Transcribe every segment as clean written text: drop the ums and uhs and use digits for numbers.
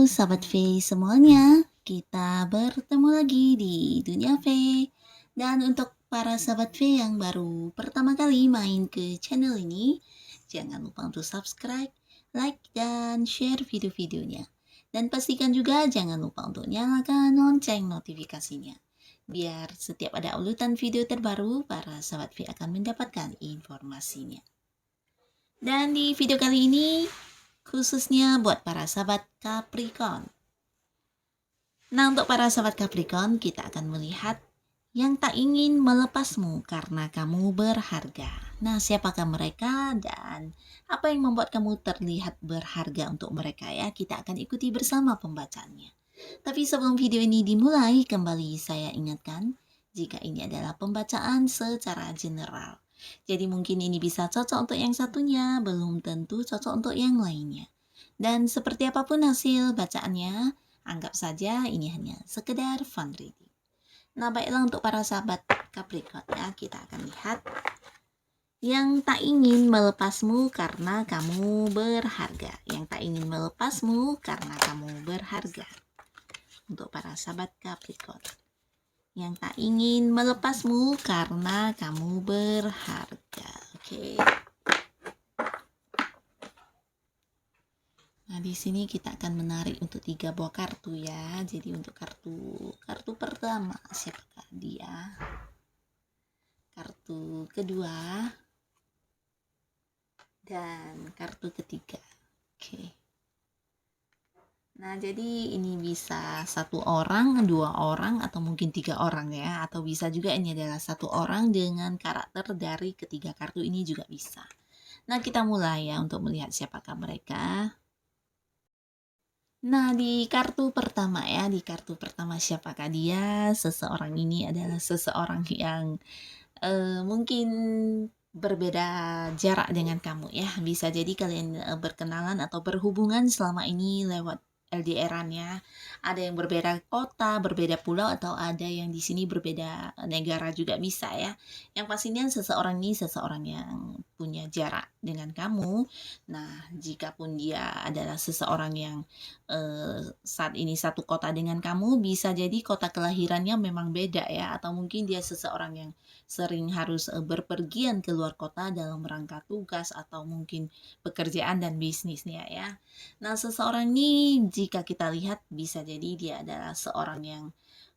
Sahabat V semuanya, kita bertemu lagi di Dunia V. Dan untuk para sahabat V yang baru pertama kali main ke channel ini, jangan lupa untuk subscribe, like, dan share video-videonya. Dan pastikan juga jangan lupa untuk nyalakan lonceng notifikasinya. Biar setiap ada urutan video terbaru, para sahabat V akan mendapatkan informasinya. Dan di video kali ini, khususnya buat para sahabat Capricorn. Nah, untuk para sahabat Capricorn, kita akan melihat yang tak ingin melepasmu karena kamu berharga. Nah, siapakah mereka dan apa yang membuat kamu terlihat berharga untuk mereka ya? Kita akan ikuti bersama pembacaannya. Tapi sebelum video ini dimulai, kembali saya ingatkan, jika ini adalah pembacaan secara general. Jadi mungkin ini bisa cocok untuk yang satunya, belum tentu cocok untuk yang lainnya. Dan seperti apapun hasil bacaannya, anggap saja ini hanya sekedar fun reading. Nah, baiklah untuk para sahabat Capricorn ya, kita akan lihat yang tak ingin melepasmu karena kamu berharga. Yang tak ingin melepasmu karena kamu berharga. Untuk para sahabat Capricorn. Yang tak ingin melepasmu karena kamu berharga. Oke. Nah, di sini kita akan menarik untuk 3 buah kartu ya. Jadi untuk kartu pertama siapakah dia? Kartu kedua dan kartu ketiga. Oke. Nah, jadi ini bisa 1 orang, 2 orang, atau mungkin 3 orang ya. Atau bisa juga ini adalah 1 orang dengan karakter dari ketiga kartu ini juga bisa. Nah, kita mulai ya untuk melihat siapakah mereka. Nah, di kartu pertama ya, di kartu pertama siapakah dia? Seseorang ini adalah seseorang yang mungkin berbeda jarak dengan kamu ya. Bisa jadi kalian berkenalan atau berhubungan selama ini lewat LDR-an ya. Ada yang berbeda kota, berbeda pulau, atau ada yang di sini berbeda negara juga bisa ya. Yang pastinya seseorang ini seseorang yang punya jarak dengan kamu. Nah, jikapun dia adalah seseorang yang saat ini satu kota dengan kamu, bisa jadi kota kelahirannya memang beda ya, atau mungkin dia seseorang yang sering harus berpergian ke luar kota dalam rangka tugas atau mungkin pekerjaan dan bisnisnya ya. Nah, seseorang ini jika kita lihat bisa jadi dia adalah seorang yang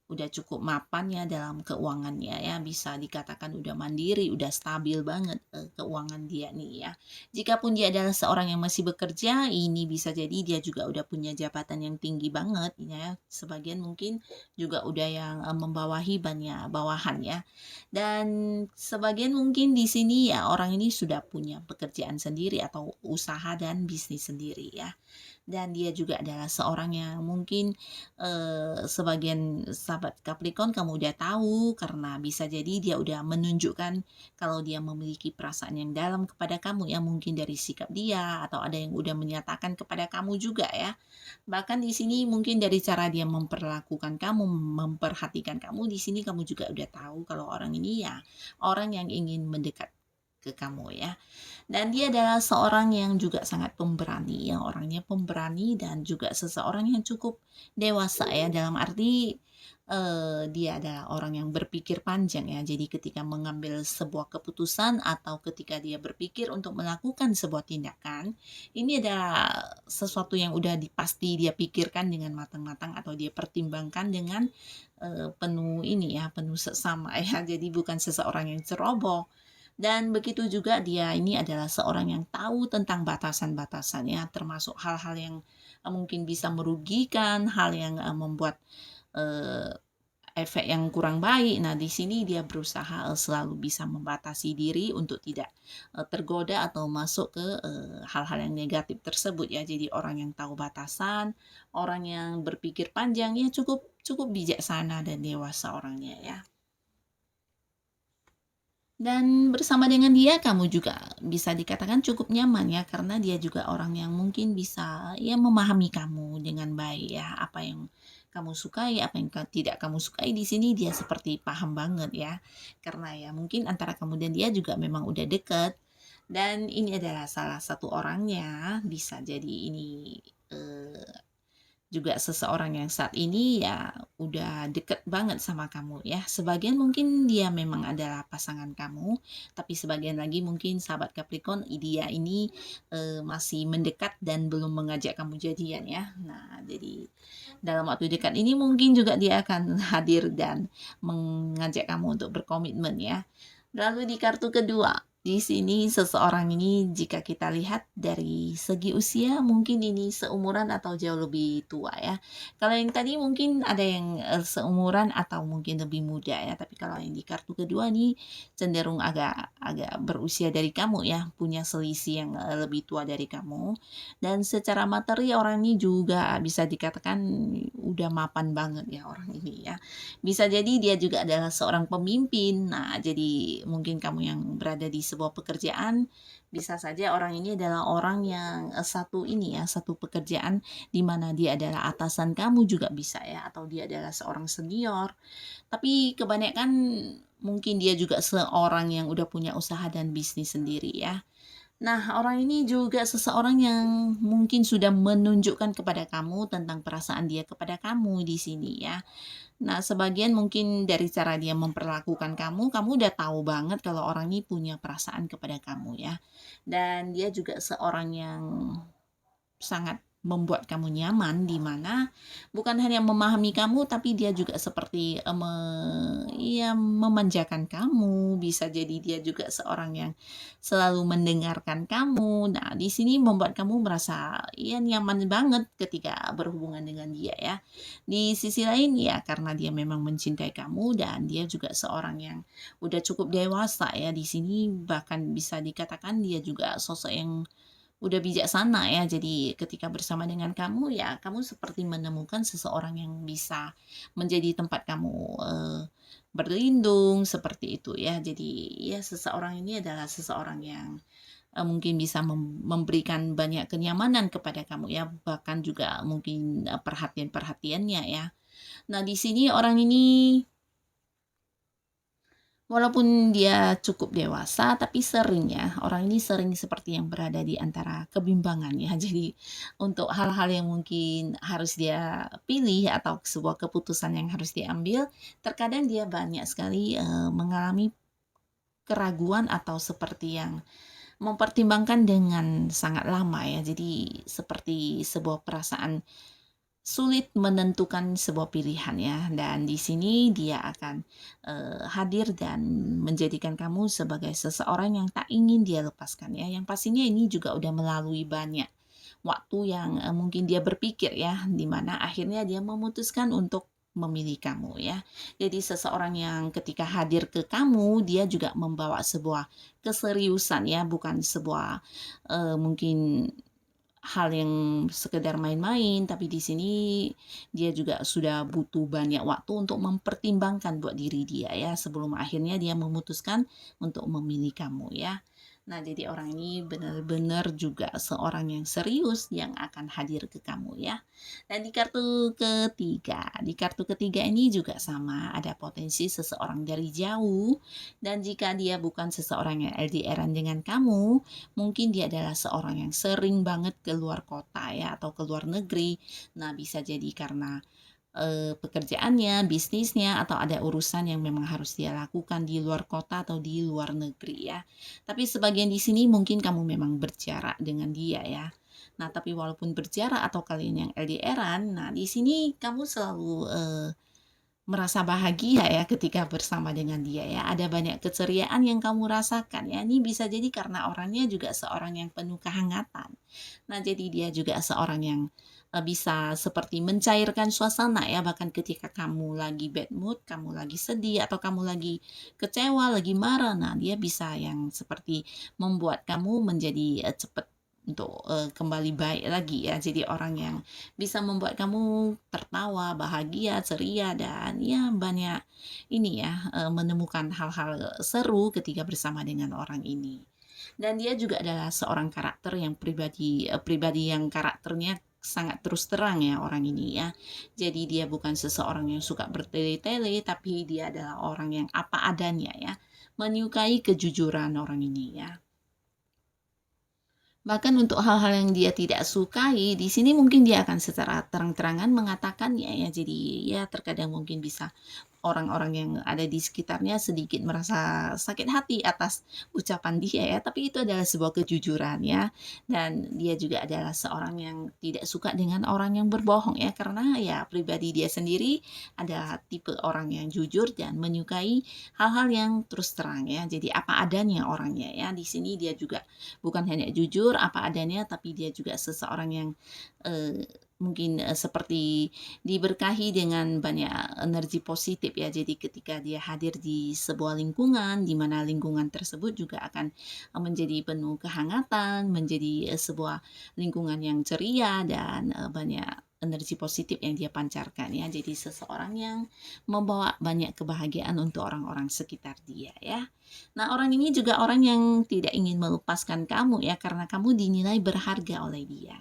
udah cukup mapan ya dalam keuangannya ya, bisa dikatakan udah mandiri, udah stabil banget keuangan dia nih ya. Jikapun dia adalah seorang yang masih bekerja, ini bisa jadi dia juga udah punya jabatan yang tinggi banget ya. Sebagian mungkin juga udah yang membawahi banyak bawahan ya. Dan sebagian mungkin di sini ya orang ini sudah punya pekerjaan sendiri atau usaha dan bisnis sendiri ya. Dan dia juga adalah seorang yang mungkin sebagian sahabat Capricorn kamu udah tahu karena bisa jadi dia udah menunjukkan kalau dia memiliki perasaan yang dalam kepada kamu ya, mungkin dari sikap dia atau ada yang udah menyatakan kepada kamu juga ya. Bahkan di sini mungkin dari cara dia memperlakukan kamu, memperhatikan kamu, di sini kamu juga udah tahu kalau orang ini ya orang yang ingin mendekat ke kamu ya. Dan dia adalah seorang yang juga sangat pemberani, yang orangnya pemberani dan juga seseorang yang cukup dewasa ya, dalam arti dia adalah orang yang berpikir panjang ya. Jadi ketika mengambil sebuah keputusan atau ketika dia berpikir untuk melakukan sebuah tindakan, ini adalah sesuatu yang udah dipasti dia pikirkan dengan matang-matang atau dia pertimbangkan dengan penuh ini ya, penuh seksama ya. Jadi bukan seseorang yang ceroboh. Dan begitu juga dia ini adalah seorang yang tahu tentang batasan-batasannya, termasuk hal-hal yang mungkin bisa merugikan, hal yang membuat efek yang kurang baik. Nah, di sini dia berusaha selalu bisa membatasi diri untuk tidak tergoda atau masuk ke hal-hal yang negatif tersebut ya. Jadi orang yang tahu batasan, orang yang berpikir panjang ya, cukup bijaksana dan dewasa orangnya ya. Dan bersama dengan dia kamu juga bisa dikatakan cukup nyaman ya, karena dia juga orang yang mungkin bisa ya memahami kamu dengan baik ya, apa yang kamu sukai, apa yang tidak kamu sukai, di sini dia seperti paham banget ya. Karena ya mungkin antara kamu dan dia juga memang udah deket, dan ini adalah salah satu orangnya, bisa jadi ini juga seseorang yang saat ini ya udah deket banget sama kamu ya. Sebagian mungkin dia memang adalah pasangan kamu, tapi sebagian lagi mungkin sahabat Capricorn dia ini masih mendekat dan belum mengajak kamu jadian ya. Nah, jadi dalam waktu dekat ini mungkin juga dia akan hadir dan mengajak kamu untuk berkomitmen ya. Lalu di kartu kedua, di sini seseorang ini jika kita lihat dari segi usia mungkin ini seumuran atau jauh lebih tua ya. Kalau yang tadi mungkin ada yang seumuran atau mungkin lebih muda ya, tapi kalau yang di kartu kedua nih cenderung agak agak berusia dari kamu ya, punya selisih yang lebih tua dari kamu. Dan secara materi orang ini juga bisa dikatakan udah mapan banget ya orang ini ya. Bisa jadi dia juga adalah seorang pemimpin. Nah, jadi mungkin kamu yang berada di sebuah pekerjaan, bisa saja orang ini adalah orang yang satu ini ya, satu pekerjaan di mana dia adalah atasan kamu juga bisa ya, atau dia adalah seorang senior. Tapi kebanyakan mungkin dia juga seorang yang udah punya usaha dan bisnis sendiri ya. Nah, orang ini juga seseorang yang mungkin sudah menunjukkan kepada kamu tentang perasaan dia kepada kamu di sini ya. Nah, sebagian mungkin dari cara dia memperlakukan kamu, kamu udah tahu banget kalau orang ini punya perasaan kepada kamu ya. Dan dia juga seorang yang sangat membuat kamu nyaman, di mana bukan hanya memahami kamu tapi dia juga seperti ya memanjakan kamu. Bisa jadi dia juga seorang yang selalu mendengarkan kamu. Nah, di sini membuat kamu merasa ya nyaman banget ketika berhubungan dengan dia ya. Di sisi lain ya karena dia memang mencintai kamu dan dia juga seorang yang udah cukup dewasa ya. Di sini bahkan bisa dikatakan dia juga sosok yang udah bijaksana ya, jadi ketika bersama dengan kamu, ya kamu seperti menemukan seseorang yang bisa menjadi tempat kamu, berlindung, seperti itu ya. Jadi, ya seseorang ini adalah seseorang yang, mungkin bisa memberikan banyak kenyamanan kepada kamu ya, bahkan juga mungkin, perhatian-perhatiannya ya. Nah, di sini orang ini walaupun dia cukup dewasa, tapi sering ya, orang ini sering seperti yang berada di antara kebimbangan ya. Jadi untuk hal-hal yang mungkin harus dia pilih atau sebuah keputusan yang harus diambil, terkadang dia banyak sekali mengalami keraguan atau seperti yang mempertimbangkan dengan sangat lama ya. Jadi seperti sebuah perasaan sulit menentukan sebuah pilihan ya, dan di sini dia akan, hadir dan menjadikan kamu sebagai seseorang yang tak ingin dia lepaskan ya, yang pastinya ini juga udah melalui banyak waktu yang, mungkin dia berpikir ya, di mana akhirnya dia memutuskan untuk memilih kamu ya. Jadi seseorang yang ketika hadir ke kamu, dia juga membawa sebuah keseriusan ya, bukan sebuah, mungkin hal yang sekedar main-main, tapi di sini dia juga sudah butuh banyak waktu untuk mempertimbangkan buat diri dia ya, sebelum akhirnya dia memutuskan untuk memilih kamu ya. Nah, jadi orang ini benar-benar juga seorang yang serius yang akan hadir ke kamu ya. Dan di kartu ketiga ini juga sama, ada potensi seseorang dari jauh, dan jika dia bukan seseorang yang LDR-an dengan kamu, mungkin dia adalah seorang yang sering banget ke luar kota ya atau ke luar negeri. Nah, bisa jadi karena pekerjaannya, bisnisnya, atau ada urusan yang memang harus dia lakukan di luar kota atau di luar negeri ya. Tapi sebagian di sini mungkin kamu memang berjarak dengan dia ya. Nah, tapi walaupun berjarak atau kalian yang LDR-an, nah di sini kamu selalu merasa bahagia ya ketika bersama dengan dia ya. Ada banyak keceriaan yang kamu rasakan ya. Ini bisa jadi karena orangnya juga seorang yang penuh kehangatan. Nah, jadi dia juga seorang yang bisa seperti mencairkan suasana ya, bahkan ketika kamu lagi bad mood, kamu lagi sedih atau kamu lagi kecewa, lagi marah. Nah, dia bisa yang seperti membuat kamu menjadi cepat untuk kembali baik lagi ya. Jadi orang yang bisa membuat kamu tertawa, bahagia, ceria, dan ya banyak ini ya, menemukan hal-hal seru ketika bersama dengan orang ini. Dan dia juga adalah seorang karakter yang pribadi yang karakternya sangat terus terang ya orang ini ya. Jadi dia bukan seseorang yang suka bertele-tele, tapi dia adalah orang yang apa adanya ya. Menyukai kejujuran orang ini ya. Bahkan untuk hal-hal yang dia tidak sukai, di sini mungkin dia akan secara terang-terangan mengatakannya ya. Jadi ya terkadang mungkin bisa orang-orang yang ada di sekitarnya sedikit merasa sakit hati atas ucapan dia ya, tapi itu adalah sebuah kejujuran ya. Dan dia juga adalah seorang yang tidak suka dengan orang yang berbohong ya, karena ya pribadi dia sendiri adalah tipe orang yang jujur dan menyukai hal-hal yang terus terang ya. Jadi apa adanya orangnya ya. Di sini dia juga bukan hanya jujur apa adanya, tapi dia juga seseorang yang mungkin seperti diberkahi dengan banyak energi positif ya. Jadi ketika dia hadir di sebuah lingkungan, di mana lingkungan tersebut juga akan menjadi penuh kehangatan, menjadi sebuah lingkungan yang ceria dan banyak energi positif yang dia pancarkan ya. Jadi seseorang yang membawa banyak kebahagiaan untuk orang-orang sekitar dia ya. Nah, orang ini juga orang yang tidak ingin melepaskan kamu ya, karena kamu dinilai berharga oleh dia.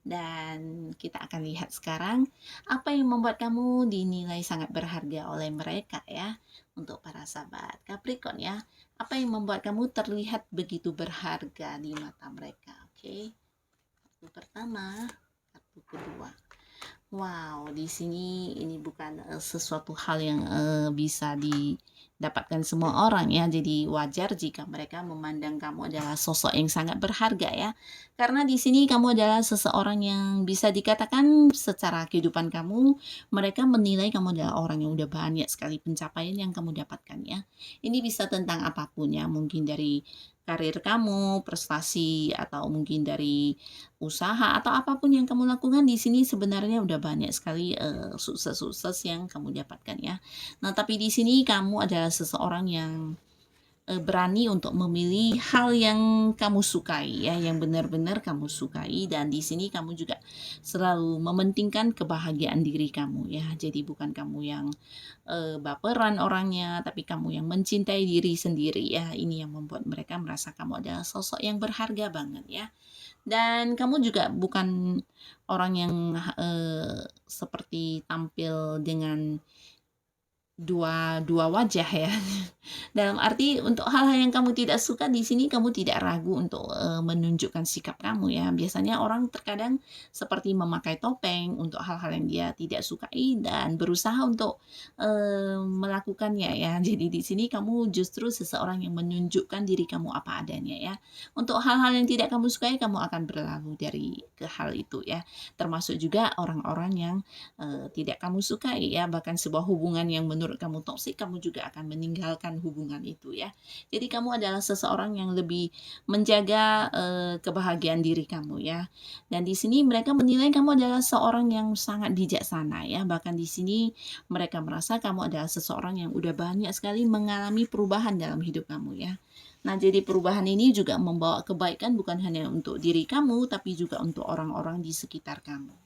Dan kita akan lihat sekarang apa yang membuat kamu dinilai sangat berharga oleh mereka ya. Untuk para sahabat Capricorn ya, apa yang membuat kamu terlihat begitu berharga di mata mereka? Oke. Kartu pertama, kartu kedua. Wow, di sini ini bukan sesuatu hal yang bisa didapatkan semua orang ya. Jadi wajar jika mereka memandang kamu adalah sosok yang sangat berharga ya. Karena di sini kamu adalah seseorang yang bisa dikatakan secara kehidupan kamu, mereka menilai kamu adalah orang yang udah banyak sekali pencapaian yang kamu dapatkan ya. Ini bisa tentang apapun ya, mungkin dari karir kamu, prestasi, atau mungkin dari usaha atau apapun yang kamu lakukan di sini sebenarnya udah banyak sekali sukses-sukses yang kamu dapatkan ya. Nah, tapi di sini kamu adalah seseorang yang berani untuk memilih hal yang kamu sukai ya, yang benar-benar kamu sukai, dan di sini kamu juga selalu mementingkan kebahagiaan diri kamu ya. Jadi bukan kamu yang baperan orangnya, tapi kamu yang mencintai diri sendiri ya. Ini yang membuat mereka merasa kamu adalah sosok yang berharga banget ya. Dan kamu juga bukan orang yang seperti tampil dengan dua dua wajah ya. Dalam arti untuk hal-hal yang kamu tidak suka di sini kamu tidak ragu untuk, menunjukkan sikap kamu ya. Biasanya orang terkadang seperti memakai topeng untuk hal-hal yang dia tidak sukai dan berusaha untuk, melakukannya ya. Jadi di sini kamu justru seseorang yang menunjukkan diri kamu apa adanya ya. Untuk hal-hal yang tidak kamu sukai kamu akan berlalu dari ke hal itu ya. Termasuk juga orang-orang yang, tidak kamu sukai ya, bahkan sebuah hubungan yang menurut kamu toksik, kamu juga akan meninggalkan hubungan itu ya. Jadi kamu adalah seseorang yang lebih menjaga kebahagiaan diri kamu ya. Dan di sini mereka menilai kamu adalah seorang yang sangat bijaksana ya. Bahkan di sini mereka merasa kamu adalah seseorang yang udah banyak sekali mengalami perubahan dalam hidup kamu ya. Nah, jadi perubahan ini juga membawa kebaikan bukan hanya untuk diri kamu, tapi juga untuk orang-orang di sekitar kamu.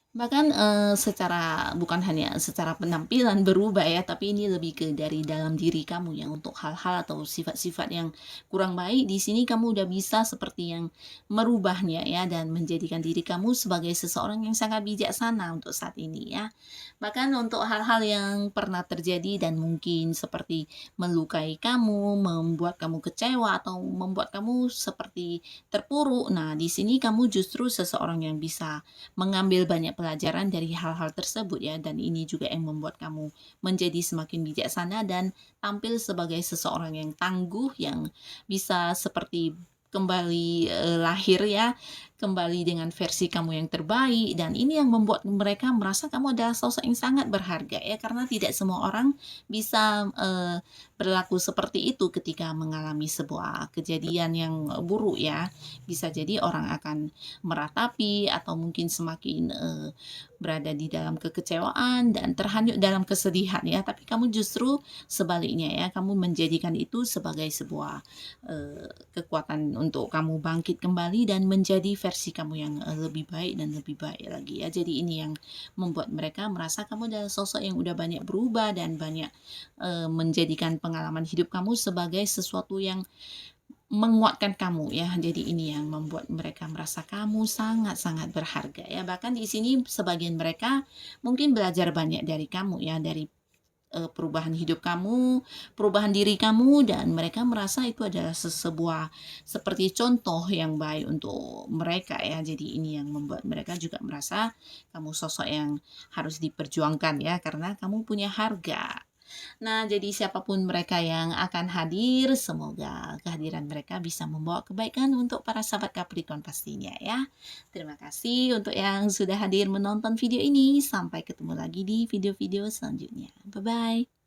Bahkan, secara bukan hanya secara penampilan berubah ya, tapi ini lebih ke dari dalam diri kamu ya, untuk hal-hal atau sifat-sifat yang kurang baik, di sini kamu udah bisa seperti yang merubahnya ya, dan menjadikan diri kamu sebagai seseorang yang sangat bijaksana untuk saat ini ya. Bahkan untuk hal-hal yang pernah terjadi dan mungkin seperti melukai kamu, membuat kamu kecewa, atau membuat kamu seperti terpuruk, nah di sini kamu justru seseorang yang bisa mengambil banyak pelajaran dari hal-hal tersebut ya, dan ini juga yang membuat kamu menjadi semakin bijaksana dan tampil sebagai seseorang yang tangguh, yang bisa seperti kembali lahir ya, kembali dengan versi kamu yang terbaik, dan ini yang membuat mereka merasa kamu adalah sosok yang sangat berharga ya, karena tidak semua orang bisa berlaku seperti itu ketika mengalami sebuah kejadian yang buruk ya. Bisa jadi orang akan meratapi atau mungkin semakin berada di dalam kekecewaan dan terhanyut dalam kesedihan ya, tapi kamu justru sebaliknya ya, kamu menjadikan itu sebagai sebuah kekuatan untuk kamu bangkit kembali dan menjadi versi kamu yang lebih baik dan lebih baik lagi ya. Jadi ini yang membuat mereka merasa kamu adalah sosok yang udah banyak berubah dan banyak menjadikan pengalaman hidup kamu sebagai sesuatu yang menguatkan kamu ya. Jadi ini yang membuat mereka merasa kamu sangat-sangat berharga ya. Bahkan di sini sebagian mereka mungkin belajar banyak dari kamu ya, dari perubahan hidup kamu, perubahan diri kamu, dan mereka merasa itu adalah sebuah seperti contoh yang baik untuk mereka ya. Jadi ini yang membuat mereka juga merasa kamu sosok yang harus diperjuangkan ya, karena kamu punya harga. Nah, jadi siapapun mereka yang akan hadir, semoga kehadiran mereka bisa membawa kebaikan untuk para sahabat Capricorn pastinya ya. Terima kasih untuk yang sudah hadir menonton video ini. Sampai ketemu lagi di video-video selanjutnya. Bye-bye.